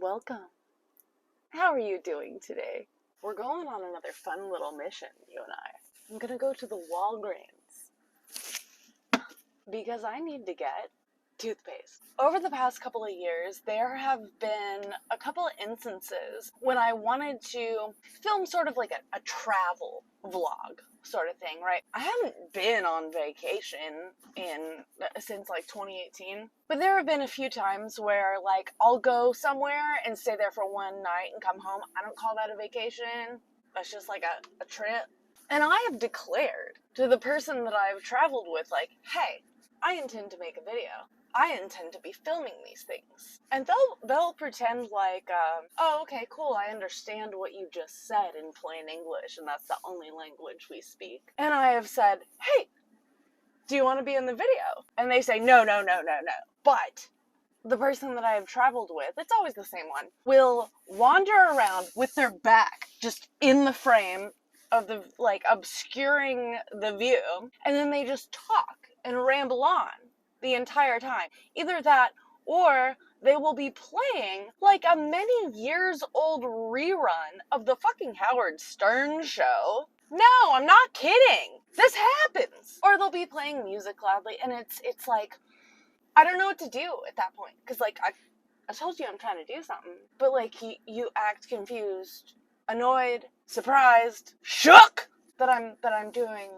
Welcome. How are you doing today? We're going on another fun little mission, you and I. I'm gonna go to the Walgreens because I need to get toothpaste. Over the past couple of years, there have been a couple of instances when I wanted to film sort of like a travel vlog sort of thing, right? I haven't been on vacation since like 2018, but there have been a few times where like I'll go somewhere and stay there for one night and come home. I don't call that a vacation. That's just like a trip. And I have declared to the person that I've traveled with, like, hey, I intend to make a video. I intend to be filming these things. And they'll pretend like, oh, okay, cool, I understand what you just said in plain English, and that's the only language we speak. And I have said, hey, do you want to be in the video? And they say, no. But the person that I have traveled with, it's always the same one, will wander around with their back just in the frame of the, like, obscuring the view, and then they just talk and ramble on the entire time. Either that, or they will be playing like a many years old rerun of the fucking Howard Stern show. No, I'm not kidding. This happens. Or they'll be playing music loudly, and it's like, I don't know what to do at that point. Because, like, I told you I'm trying to do something. But, like, you act confused, annoyed, surprised, shook that I'm doing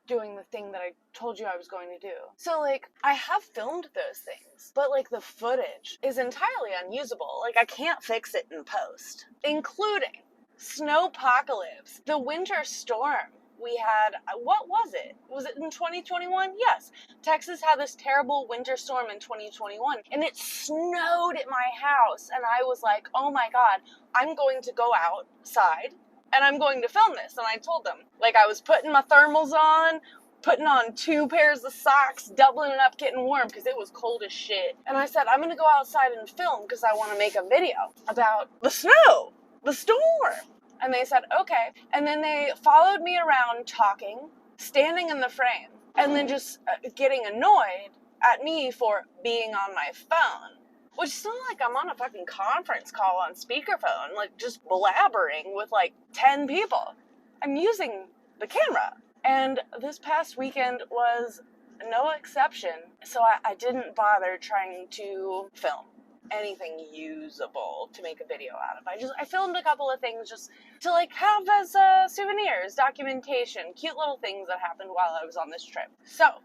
the thing that I told you I was going to do. So, like, I have filmed those things, but, like, the footage is entirely unusable. Like, I can't fix it in post. Including snowpocalypse, the winter storm we had. What was it? Was it in 2021? Yes. Texas had this terrible winter storm in 2021, and it snowed at my house, and I was like, oh my god, I'm going to go outside and I'm going to film this. And I told them, like, I was putting my thermals on, putting on 2 pairs of socks, doubling it up, getting warm, because it was cold as shit. And I said, I'm going to go outside and film because I want to make a video about the snow, the storm. And they said, okay. And then they followed me around talking, standing in the frame, and then just getting annoyed at me for being on my phone. Which is not like I'm on a fucking conference call on speakerphone, like just blabbering with like 10 people. I'm using the camera. And this past weekend was no exception. So I didn't bother trying to film anything usable to make a video out of. I filmed a couple of things just to like have as souvenirs, documentation, cute little things that happened while I was on this trip. So,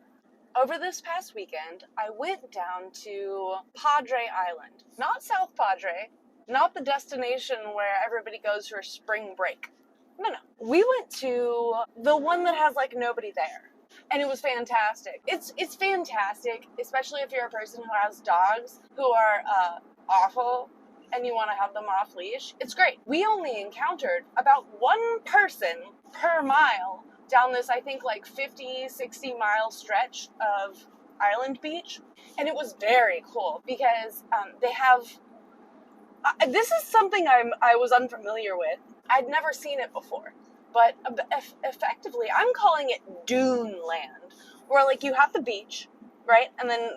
over this past weekend, I went down to Padre Island. Not South Padre, not the destination where everybody goes for spring break. No. We went to the one that has, like, nobody there. And it was fantastic. It's fantastic, especially if you're a person who has dogs who are awful and you want to have them off leash. It's great. We only encountered about one person per mile down this, I think, like 50, 60 mile stretch of island beach. And it was very cool because they have, this is something I was unfamiliar with. I'd never seen it before, but effectively I'm calling it dune land, where like you have the beach, right? And then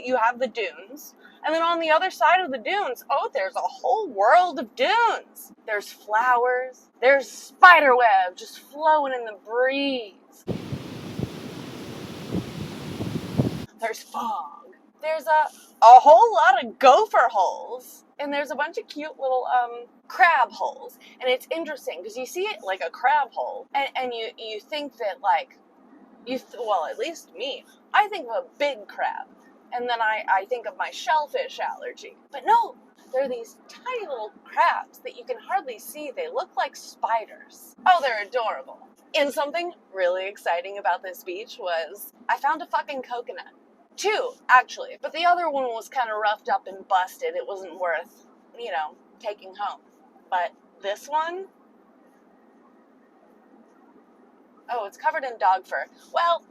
you have the dunes. And then on the other side of the dunes, oh, there's a whole world of dunes. There's flowers. There's spider web just flowing in the breeze. There's fog. There's a whole lot of gopher holes. And there's a bunch of cute little crab holes. And it's interesting because you see it like a crab hole. And you think that, like, well, at least me, I think of a big crab. And then I think of my shellfish allergy. But no, they're these tiny little crabs that you can hardly see. They look like spiders. Oh, they're adorable. And something really exciting about this beach was I found a fucking coconut. 2, actually. But the other one was kind of roughed up and busted. It wasn't worth, taking home. But this one, oh, it's covered in dog fur. Well,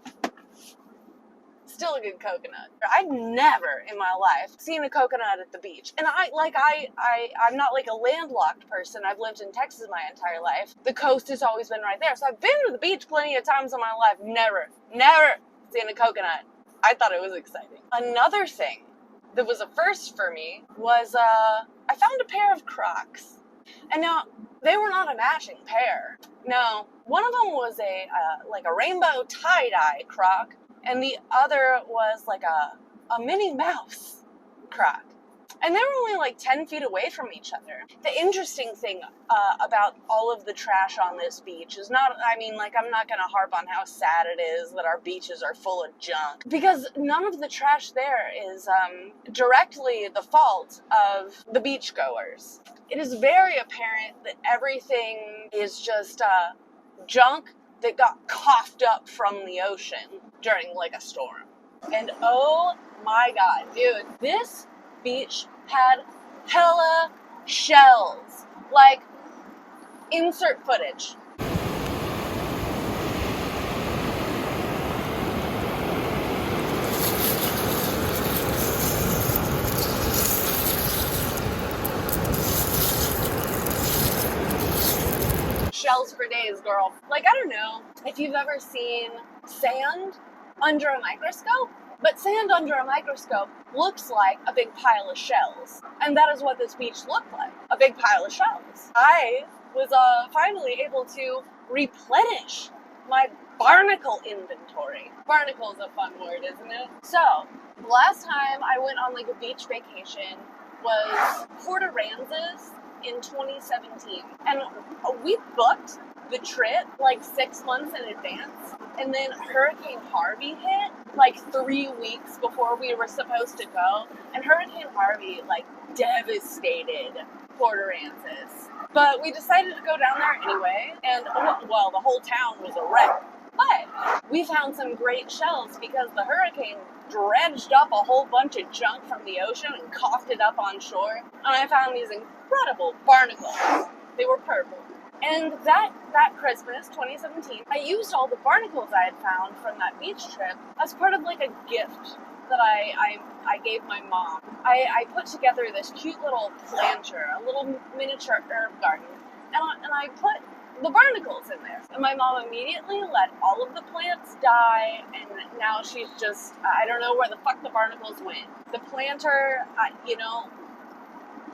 still a good coconut. I'd never in my life seen a coconut at the beach. And I'm not like a landlocked person. I've lived in Texas my entire life. The coast has always been right there. So I've been to the beach plenty of times in my life. Never seen a coconut. I thought it was exciting. Another thing that was a first for me was I found a pair of Crocs. And now, they were not a matching pair. No, one of them was like a rainbow tie-dye Croc, and the other was like a Minnie Mouse Croc. And they were only like 10 feet away from each other. The interesting thing about all of the trash on this beach is not, I'm not going to harp on how sad it is that our beaches are full of junk. Because none of the trash there is directly the fault of the beachgoers. It is very apparent that everything is just junk that got coughed up from the ocean during like a storm. And oh my god, dude, this beach had hella shells. Like, insert footage. Shells for days, girl. Like, I don't know if you've ever seen sand under a microscope, but sand under a microscope looks like a big pile of shells. And that is what this beach looked like, a big pile of shells. I was finally able to replenish my barnacle inventory. Barnacle is a fun word, isn't it? So, last time I went on like a beach vacation was Port Aransas in 2017. And we booked the trip like 6 months in advance. And then Hurricane Harvey hit like 3 weeks before we were supposed to go. And Hurricane Harvey like devastated Port Aransas. But we decided to go down there anyway. And well, the whole town was a wreck. But we found some great shells because the hurricane dredged up a whole bunch of junk from the ocean and coughed it up on shore. And I found these incredible barnacles. They were purple. And that Christmas, 2017, I used all the barnacles I had found from that beach trip as part of like a gift that I gave my mom. I put together this cute little planter, a little miniature herb garden, and I put the barnacles in there. And my mom immediately let all of the plants die, and now she's just, I don't know where the fuck the barnacles went. The planter,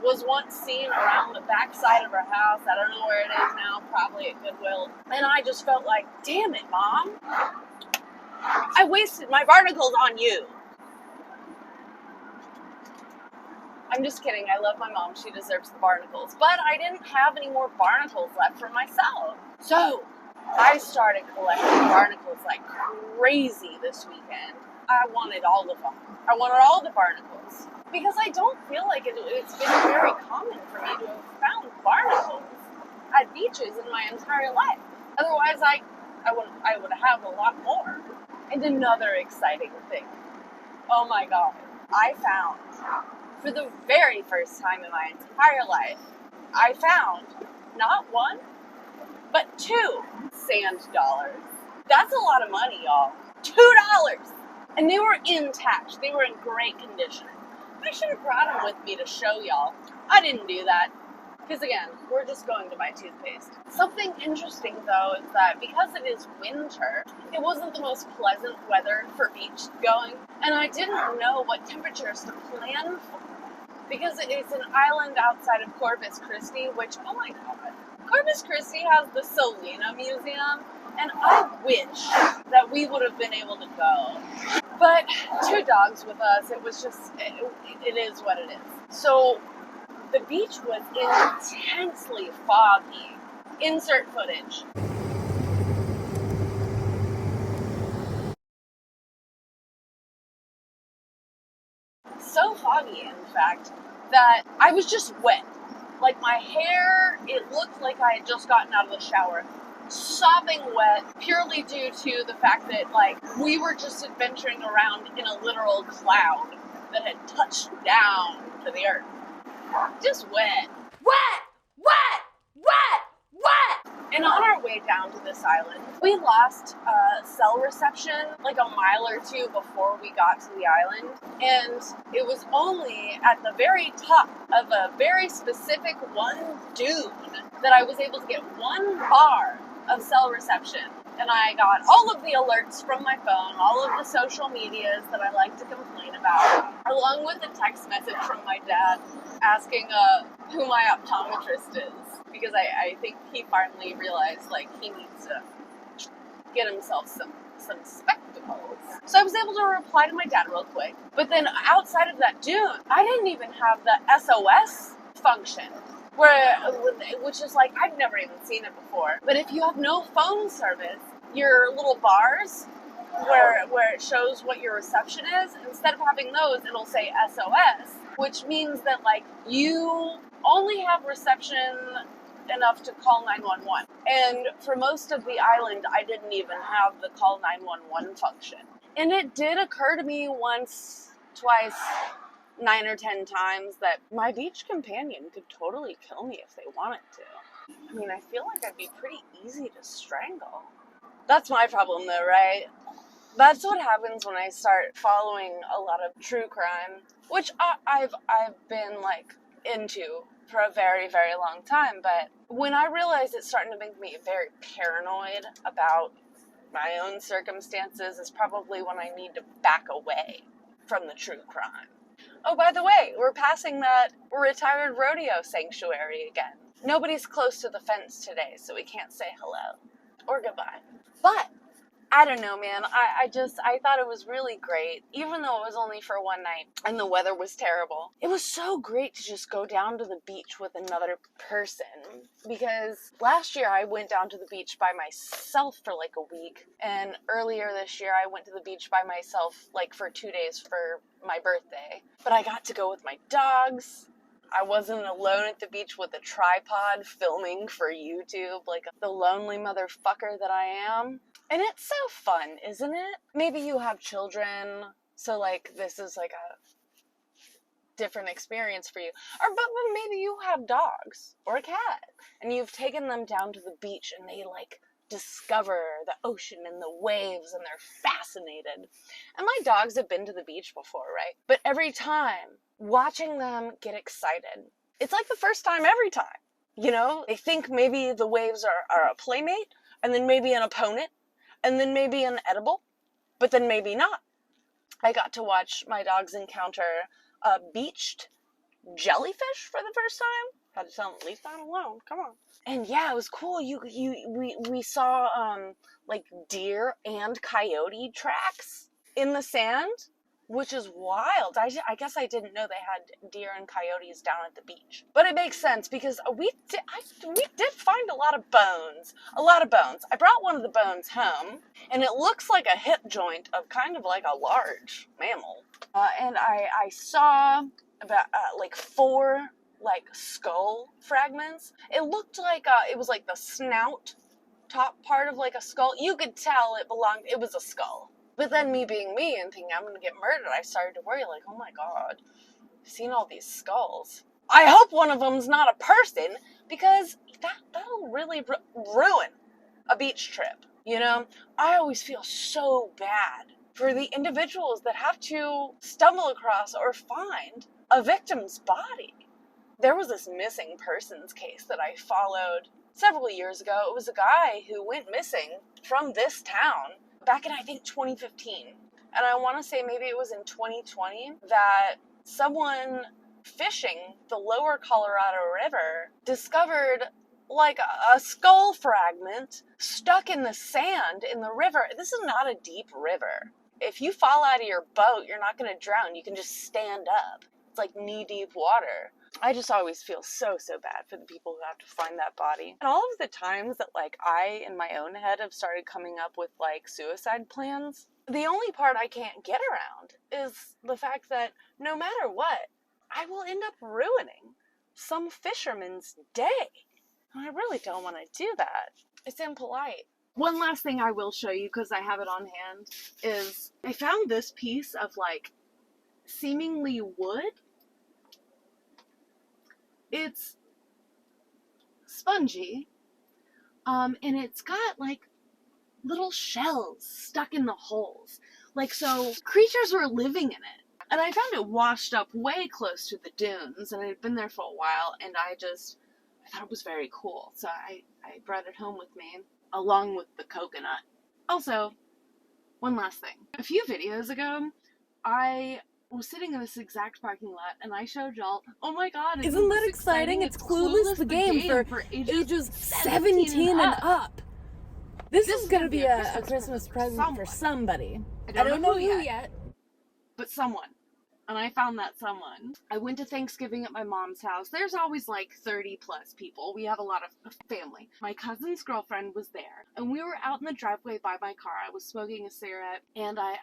was once seen around the backside of her house. I don't know where it is now, probably at Goodwill. And I just felt like, damn it, Mom. I wasted my barnacles on you. I'm just kidding. I love my mom. She deserves the barnacles. But I didn't have any more barnacles left for myself. So I started collecting barnacles like crazy this weekend. I wanted all of them. I wanted all the barnacles. Because I don't feel like it's been very common for me to have found barnacles at beaches in my entire life. Otherwise, I would have a lot more. And another exciting thing. Oh my god. I found, for the very first time in my entire life, I found not one, but 2 sand dollars. That's a lot of money, y'all. $2! And they were intact. They were in great condition. I should have brought them with me to show y'all. I didn't do that. Because again, we're just going to buy toothpaste. Something interesting though is that because it is winter, it wasn't the most pleasant weather for beach going. And I didn't know what temperatures to plan for. Because it's an island outside of Corpus Christi, which, oh my god. Corpus Christi has the Selena Museum. And I wish that we would have been able to go. But 2 dogs with us, it was just, it is what it is. So the beach was intensely foggy. Insert footage. So foggy, in fact, that I was just wet. Like my hair, it looked like I had just gotten out of the shower. Sopping wet, purely due to the fact that, like, we were just adventuring around in a literal cloud that had touched down to the earth. Just wet. Wet! Wet! Wet! Wet! And on our way down to this island, we lost cell reception like a mile or 2 before we got to the island. And it was only at the very top of a very specific one dune that I was able to get 1 bar of cell reception. and I got all of the alerts from my phone, all of the social medias that I like to complain about, along with a text message from my dad asking who my optometrist is, because I think he finally realized, like, he needs to get himself some spectacles. So I was able to reply to my dad real quick. But then outside of that dune, I didn't even have the SOS function, which is like, I've never even seen it before. But if you have no phone service, your little bars where it shows what your reception is, instead of having those, it'll say SOS, which means that, like, you only have reception enough to call 911. And for most of the island, I didn't even have the call 911 function. And it did occur to me once, twice, 9 or 10 times that my beach companion could totally kill me if they wanted to. I mean, I feel like I'd be pretty easy to strangle. That's my problem though, right? That's what happens when I start following a lot of true crime, which I've been, like, into for a very, very long time. But when I realize it's starting to make me very paranoid about my own circumstances is probably when I need to back away from the true crime. Oh, by the way, we're passing that retired rodeo sanctuary again. Nobody's close to the fence today, so we can't say hello or goodbye. But I don't know, man. I thought it was really great, even though it was only for one night and the weather was terrible. It was so great to just go down to the beach with another person, because last year I went down to the beach by myself for like a week, and earlier this year I went to the beach by myself like for 2 days for my birthday. But I got to go with my dogs. I wasn't alone at the beach with a tripod filming for YouTube like the lonely motherfucker that I am. And it's so fun, isn't it? Maybe you have children, so, like, this is, like, a different experience for you. But maybe you have dogs or a cat, and you've taken them down to the beach, and they, like, discover the ocean and the waves, and they're fascinated. And my dogs have been to the beach before, right? But every time, watching them get excited, it's like the first time every time. You know? They think maybe the waves are a playmate, and then maybe an opponent, and then maybe an edible, but then maybe not. I got to watch my dogs encounter a beached jellyfish for the first time. Had to tell them, leave that alone, come on. And yeah, it was cool. We saw like deer and coyote tracks in the sand, which is wild. I guess I didn't know they had deer and coyotes down at the beach. But it makes sense because we did find a lot of bones. I brought one of the bones home, and it looks like a hip joint of kind of like a large mammal. And I saw about like 4 like skull fragments. It looked like it was like the snout top part of like a skull. You could tell it was a skull. But then me being me and thinking I'm going to get murdered, I started to worry, like, oh my god, I've seen all these skulls. I hope one of them's not a person, because that'll really ruin a beach trip, you know? I always feel so bad for the individuals that have to stumble across or find a victim's body. There was this missing persons case that I followed several years ago. It was a guy who went missing from this town back in, I think, 2015. And I want to say maybe it was in 2020 that someone fishing the lower Colorado River discovered like a skull fragment stuck in the sand in the river. This is not a deep river. If you fall out of your boat, you're not going to drown. You can just stand up. It's like knee-deep water. I just always feel so bad for the people who have to find that body. And all of the times that, like, I, in my own head, have started coming up with, like, suicide plans, the only part I can't get around is the fact that no matter what, I will end up ruining some fisherman's day. And I really don't want to do that. It's impolite. One last thing I will show you, because I have it on hand, is I found this piece of, like, seemingly wood. It's spongy, and it's got, like, little shells stuck in the holes. Like, so creatures were living in it. And I found it washed up way close to the dunes, and it had been there for a while, and I thought it was very cool. So I brought it home with me. along with the coconut. Also, one last thing. A few videos ago, I was sitting in this exact parking lot and I showed y'all, oh my god, Isn't that exciting? It's Clueless, the game for ages 17 and up. This is gonna be a Christmas present for somebody. I don't know who yet. But someone. And I found that someone. I went to Thanksgiving at my mom's house. There's always like 30 plus people. We have a lot of family. My cousin's girlfriend was there. And we were out in the driveway by my car. I was smoking a cigarette. And I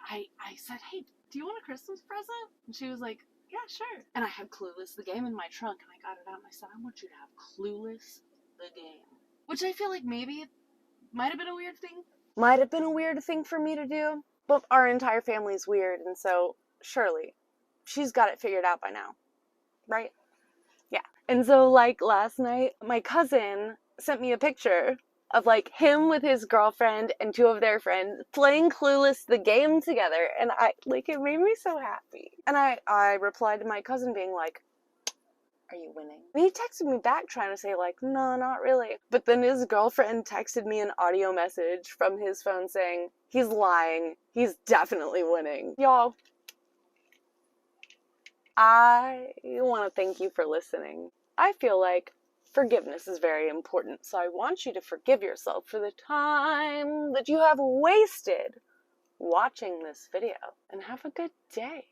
said, hey, do you want a Christmas present? And she was like, yeah, sure. And I had Clueless the game in my trunk. And I got it out and I said, I want you to have Clueless the game. Which I feel like maybe it might have been a weird thing. Might have been a weird thing for me to do. But our entire family's weird. And so, surely, she's got it figured out by now, right? Yeah. And so, like, last night, my cousin sent me a picture of, like, him with his girlfriend and two of their friends playing Clueless the game together, and it made me so happy. And I replied to my cousin being like, are you winning? And he texted me back trying to say, like, no, not really. But then his girlfriend texted me an audio message from his phone saying, he's lying. He's definitely winning. Y'all, I want to thank you for listening. I feel like forgiveness is very important, so I want you to forgive yourself for the time that you have wasted watching this video. And have a good day.